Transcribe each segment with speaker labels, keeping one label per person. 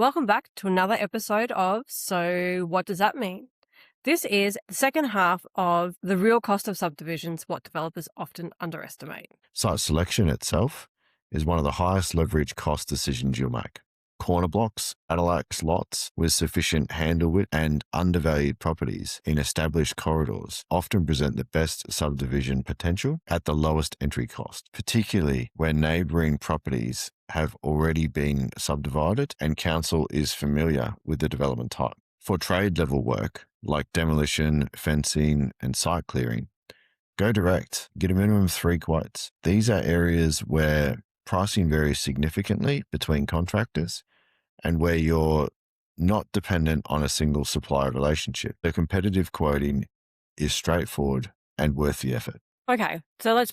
Speaker 1: Welcome back to another episode of So What Does That Mean? This is the second half of the real cost of subdivisions, what developers often underestimate.
Speaker 2: Site selection itself is one of the highest leverage cost decisions you'll make. Corner blocks, Adelaide lots with sufficient handle width and undervalued properties in established corridors often present the best subdivision potential at the lowest entry cost, particularly when neighbouring properties have already been subdivided and council is familiar with the development type. For trade level work like demolition, fencing and site clearing, go direct, get a minimum of 3 quotes. These are areas where pricing varies significantly between contractors and where you're not dependent on a single supplier relationship. The competitive quoting is straightforward and worth the effort.
Speaker 1: Okay, so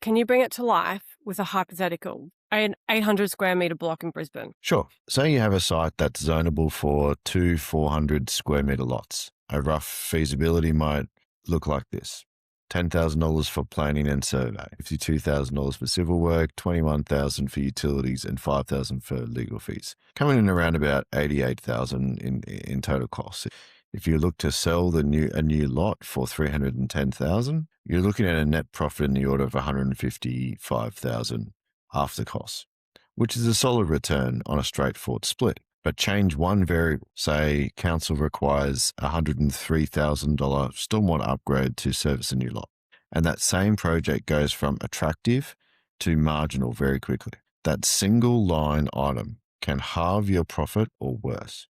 Speaker 1: can you bring it to life with a hypothetical? An 800 square metre block in Brisbane.
Speaker 2: Sure. Say you have a site that's zonable for 400 square metre lots. A rough feasibility might look like this. $10,000 for planning and survey, $52,000 for civil work, $21,000 for utilities, and $5,000 for legal fees, coming in around about $88,000 in total costs. If you look to sell a new lot for $310,000, you're looking at a net profit in the order of $155,000 after costs, which is a solid return on a straightforward split. But change one variable. Say council requires $103,000 stormwater upgrade to service a new lot. And that same project goes from attractive to marginal very quickly. That single line item can halve your profit or worse.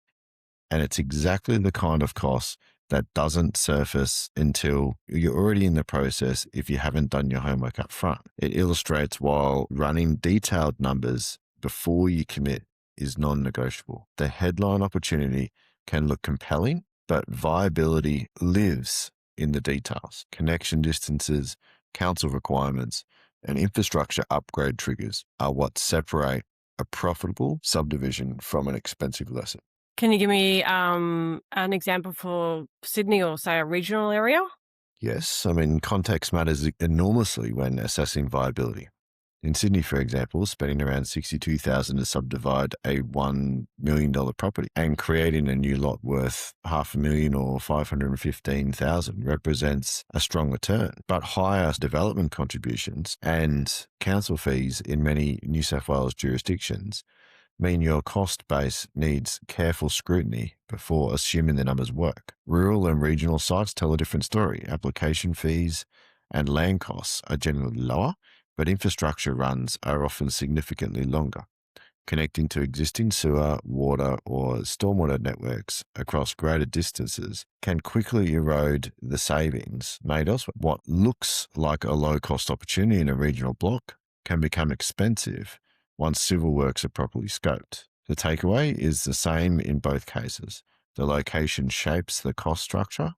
Speaker 2: And it's exactly the kind of cost that doesn't surface until you're already in the process if you haven't done your homework up front. It illustrates while running detailed numbers before you commit is non-negotiable. The headline opportunity can look compelling, but viability lives in the details. Connection distances, council requirements, and infrastructure upgrade triggers are what separate a profitable subdivision from an expensive lesson.
Speaker 1: Can you give me an example for Sydney or, say, a regional area?
Speaker 2: Yes, context matters enormously when assessing viability. In Sydney, for example, spending around $62,000 to subdivide a $1 million property and creating a new lot worth $500,000 or $515,000 represents a strong return. But higher development contributions and council fees in many New South Wales jurisdictions mean your cost base needs careful scrutiny before assuming the numbers work. Rural and regional sites tell a different story. Application fees and land costs are generally lower, but infrastructure runs are often significantly longer. Connecting to existing sewer, water, or stormwater networks across greater distances can quickly erode the savings made elsewhere. What looks like a low-cost opportunity in a regional block can become expensive once civil works are properly scoped. The takeaway is the same in both cases. The location shapes the cost structure,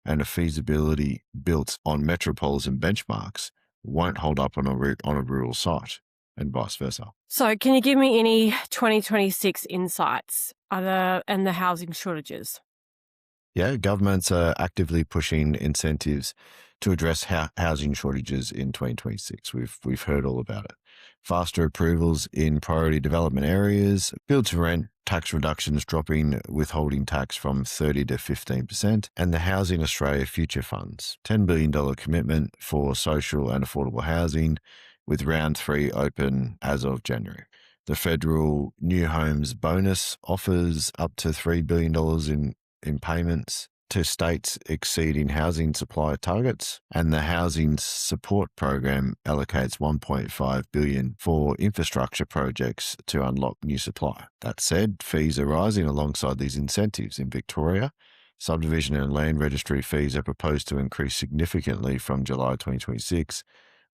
Speaker 2: and a feasibility built on metropolitan benchmarks won't hold up on a rural site, and vice versa.
Speaker 1: So can you give me any 2026 insights and the housing shortages?
Speaker 2: Yeah, governments are actively pushing incentives to address housing shortages in 2026. We've heard all about it. Faster approvals in priority development areas, build to rent, tax reductions dropping withholding tax from 30 to 15%, and the Housing Australia Future Funds, $10 billion commitment for social and affordable housing, with round 3 open as of January. The federal new homes bonus offers up to $3 billion in payments to states exceeding housing supply targets, and the Housing Support Program allocates $1.5 billion for infrastructure projects to unlock new supply. That said, fees are rising alongside these incentives. In Victoria, subdivision and land registry fees are proposed to increase significantly from July 2026,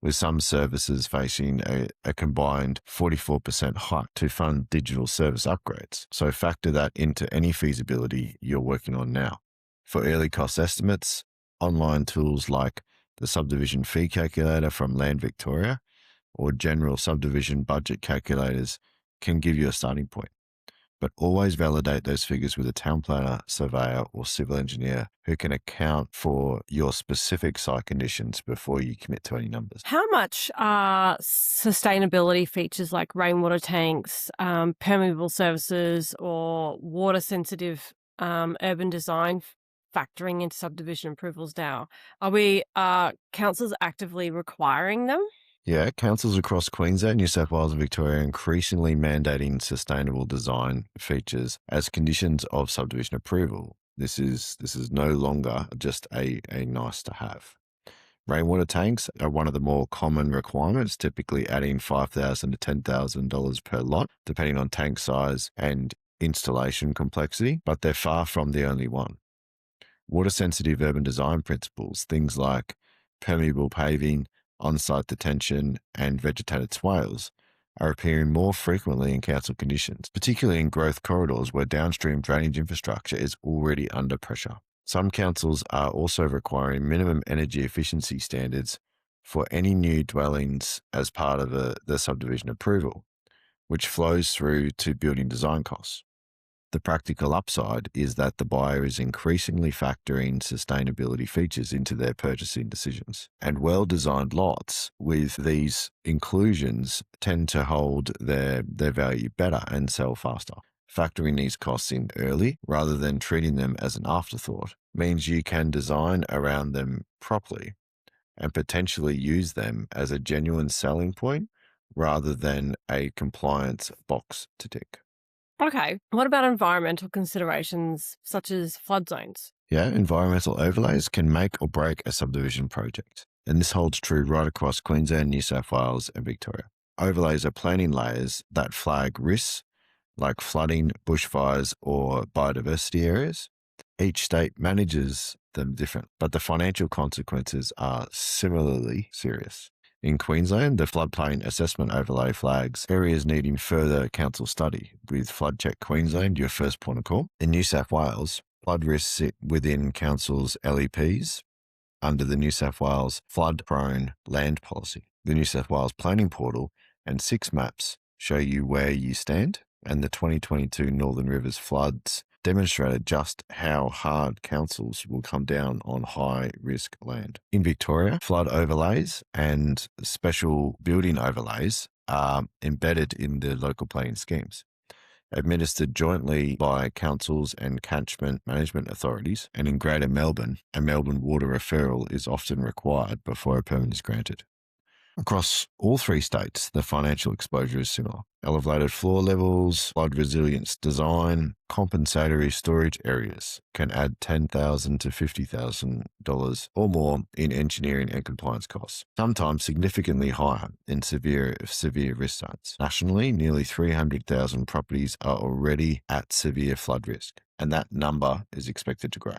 Speaker 2: with some services facing a combined 44% hike to fund digital service upgrades. So factor that into any feasibility you're working on now. For early cost estimates, online tools like the Subdivision Fee Calculator from Land Victoria or general subdivision budget calculators can give you a starting point. but always validate those figures with a town planner, surveyor, or civil engineer who can account for your specific site conditions before you commit to any numbers.
Speaker 1: How much are sustainability features like rainwater tanks, permeable surfaces, or water sensitive urban design factoring into subdivision approvals now? Are councils actively requiring them?
Speaker 2: Yeah, councils across Queensland, New South Wales, and Victoria are increasingly mandating sustainable design features as conditions of subdivision approval. This is no longer just a nice to have. Rainwater tanks are one of the more common requirements, typically adding $5,000 to $10,000 per lot, depending on tank size and installation complexity, but they're far from the only one. Water-sensitive urban design principles, things like permeable paving, on-site detention, and vegetated swales, are appearing more frequently in council conditions, particularly in growth corridors where downstream drainage infrastructure is already under pressure. Some councils are also requiring minimum energy efficiency standards for any new dwellings as part of the subdivision approval, which flows through to building design costs. The practical upside is that the buyer is increasingly factoring sustainability features into their purchasing decisions. And well-designed lots with these inclusions tend to hold their value better and sell faster. Factoring these costs in early rather than treating them as an afterthought means you can design around them properly and potentially use them as a genuine selling point rather than a compliance box to tick.
Speaker 1: Okay. What about environmental considerations such as flood zones?
Speaker 2: Yeah, environmental overlays can make or break a subdivision project. And this holds true right across Queensland, New South Wales, and Victoria. Overlays are planning layers that flag risks like flooding, bushfires, or biodiversity areas. Each state manages them different, but the financial consequences are similarly serious. In Queensland, the floodplain assessment overlay flags areas needing further council study, with Flood Check Queensland your first point of call. In New South Wales, flood risks sit within council's LEPs under the New South Wales Flood-Prone Land Policy. The New South Wales Planning Portal and 6 maps show you where you stand, and the 2022 Northern Rivers floods demonstrated just how hard councils will come down on high-risk land. In Victoria, flood overlays and special building overlays are embedded in the local planning schemes, administered jointly by councils and catchment management authorities, and in Greater Melbourne, a Melbourne water referral is often required before a permit is granted. Across all 3 states, the financial exposure is similar. Elevated floor levels, flood resilience design, compensatory storage areas can add $10,000 to $50,000 or more in engineering and compliance costs, sometimes significantly higher in severe risk zones. Nationally, nearly 300,000 properties are already at severe flood risk, and that number is expected to grow.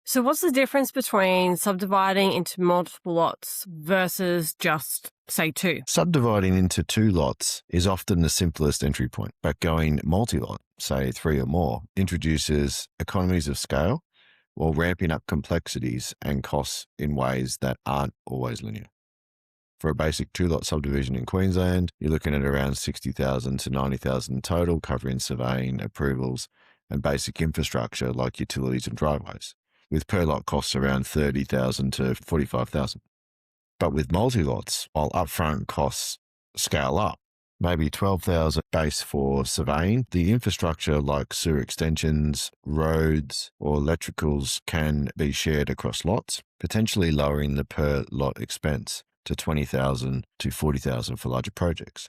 Speaker 1: So what's the difference between subdividing into multiple lots versus just, say, 2?
Speaker 2: Subdividing into 2 lots is often the simplest entry point, but going multi-lot, say 3 or more, introduces economies of scale while ramping up complexities and costs in ways that aren't always linear. For a basic 2-lot subdivision in Queensland, you're looking at around $60,000 to $90,000 total, covering surveying, approvals, and basic infrastructure like utilities and driveways, with per lot costs around $30,000 to $45,000. But with multi-lots, while upfront costs scale up, maybe $12,000 base for surveying, the infrastructure like sewer extensions, roads, or electricals can be shared across lots, potentially lowering the per lot expense to $20,000 to $40,000 for larger projects.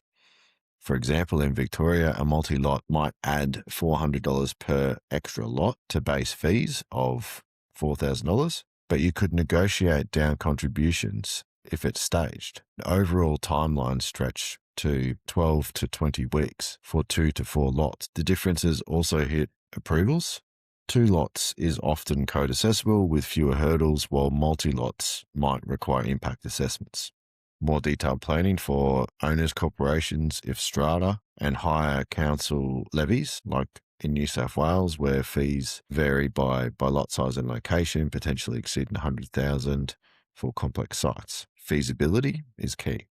Speaker 2: For example, in Victoria, a multi-lot might add $400 per extra lot to base fees of $4,000, but you could negotiate down contributions if it's staged. The overall timeline stretch to 12 to 20 weeks for 2 to 4 lots. The differences also hit approvals. 2 lots is often code accessible with fewer hurdles, while multi-lots might require impact assessments. More detailed planning for owners' corporations if strata, and higher council levies like in New South Wales, where fees vary by lot size and location, potentially exceeding $100,000 for complex sites. Feasibility is key.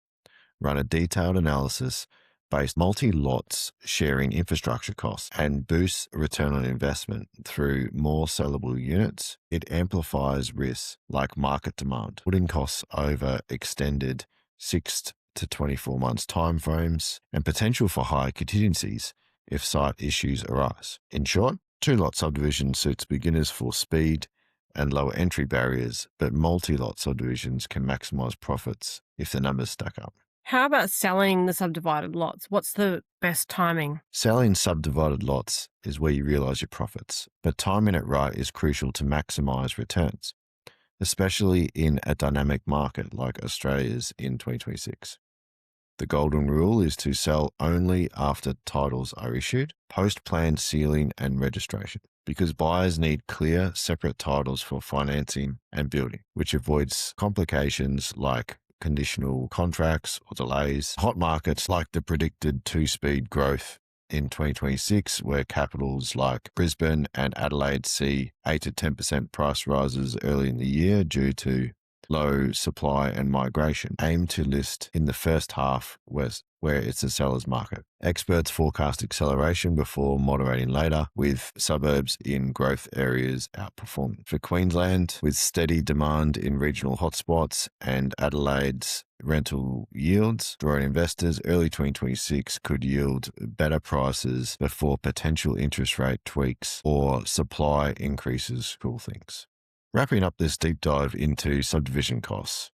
Speaker 2: Run a detailed analysis based multi-lots sharing infrastructure costs and boosts return on investment through more sellable units. It amplifies risks like market demand, putting costs over extended 6 to 24 months timeframes and potential for higher contingencies if site issues arise. In short, two-lot subdivision suits beginners for speed and lower entry barriers, but multi-lot subdivisions can maximize profits if the numbers stack up.
Speaker 1: How about selling the subdivided lots? What's the best timing?
Speaker 2: Selling subdivided lots is where you realize your profits, but timing it right is crucial to maximize returns, especially in a dynamic market like Australia's in 2026. The golden rule is to sell only after titles are issued, post-plan sealing and registration, because buyers need clear, separate titles for financing and building, which avoids complications like conditional contracts or delays. Hot markets like the predicted two-speed growth in 2026, where capitals like Brisbane and Adelaide see 8 to 10% price rises early in the year due to low supply and migration, aim to list in the first half where it's a seller's market. Experts forecast acceleration before moderating later, with suburbs in growth areas outperforming. For Queensland, with steady demand in regional hotspots and Adelaide's rental yields, drawing investors, early 2026 could yield better prices before potential interest rate tweaks or supply increases cool things. Wrapping up this deep dive into subdivision costs,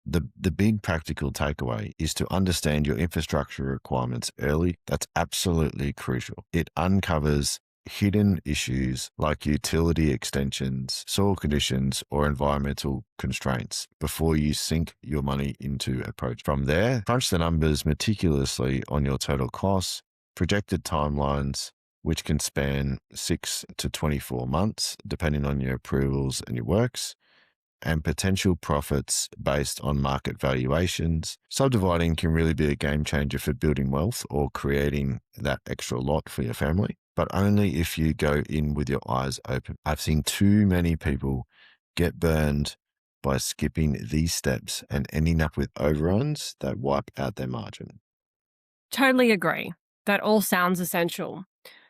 Speaker 2: the big practical takeaway is to understand your infrastructure requirements early. That's absolutely crucial. It uncovers hidden issues like utility extensions, soil conditions, or environmental constraints before you sink your money into a project. From there, crunch the numbers meticulously on your total costs, projected timelines, which can span 6 to 24 months, depending on your approvals and your works, and potential profits based on market valuations. Subdividing can really be a game changer for building wealth or creating that extra lot for your family, but only if you go in with your eyes open. I've seen too many people get burned by skipping these steps and ending up with overruns that wipe out their margin.
Speaker 1: Totally agree. That all sounds essential.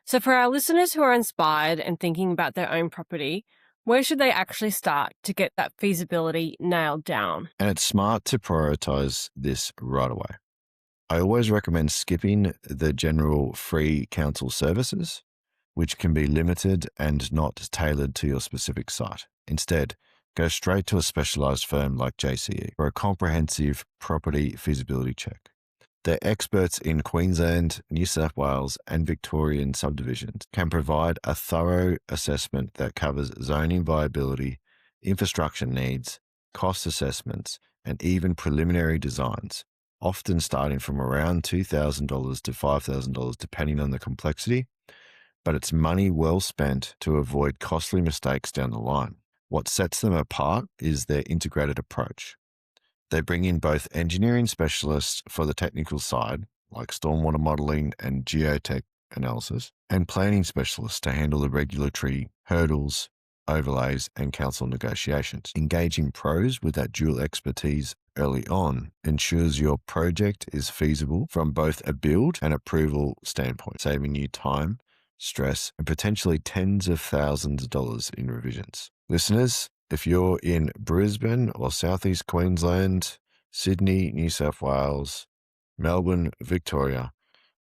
Speaker 1: So for our listeners who are inspired and thinking about their own property, where should they actually start to get that feasibility nailed down?
Speaker 2: And it's smart to prioritize this right away. I always recommend skipping the general free council services, which can be limited and not tailored to your specific site. Instead, go straight to a specialized firm like JCE for a comprehensive property feasibility check. They're experts in Queensland, New South Wales, and Victorian subdivisions, can provide a thorough assessment that covers zoning viability, infrastructure needs, cost assessments, and even preliminary designs, often starting from around $2,000 to $5,000 depending on the complexity, but it's money well spent to avoid costly mistakes down the line. What sets them apart is their integrated approach. They bring in both engineering specialists for the technical side, like stormwater modeling and geotech analysis, and planning specialists to handle the regulatory hurdles, overlays, and council negotiations. Engaging pros with that dual expertise early on ensures your project is feasible from both a build and approval standpoint, saving you time, stress, and potentially tens of thousands of dollars in revisions. Listeners, if you're in Brisbane or Southeast Queensland, Sydney, New South Wales, Melbourne, Victoria,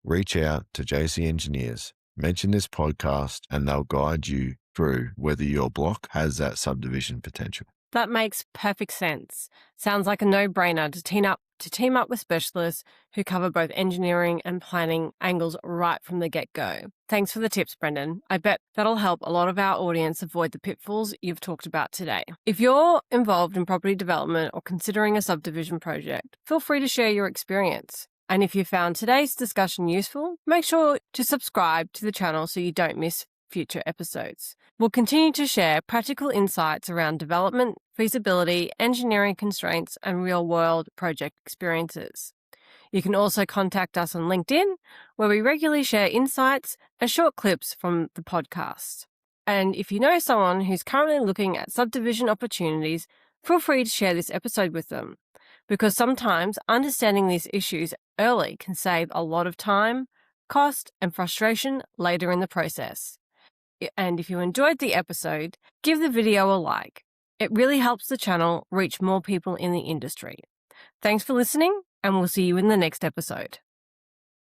Speaker 2: reach out to JC Engineers, mention this podcast, and they'll guide you through whether your block has that subdivision potential.
Speaker 1: That makes perfect sense. Sounds like a no-brainer to team up with specialists who cover both engineering and planning angles right from the get-go. Thanks for the tips, Brendan. I bet that'll help a lot of our audience avoid the pitfalls you've talked about today. If you're involved in property development or considering a subdivision project, feel free to share your experience. And if you found today's discussion useful, make sure to subscribe to the channel so you don't miss future episodes. We'll continue to share practical insights around development, feasibility, engineering constraints, and real-world project experiences. You can also contact us on LinkedIn, where we regularly share insights and short clips from the podcast. And if you know someone who's currently looking at subdivision opportunities, feel free to share this episode with them. because sometimes understanding these issues early can save a lot of time, cost, and frustration later in the process. And if you enjoyed the episode, give the video a like. It really helps the channel reach more people in the industry. Thanks for listening, and we'll see you in the next episode.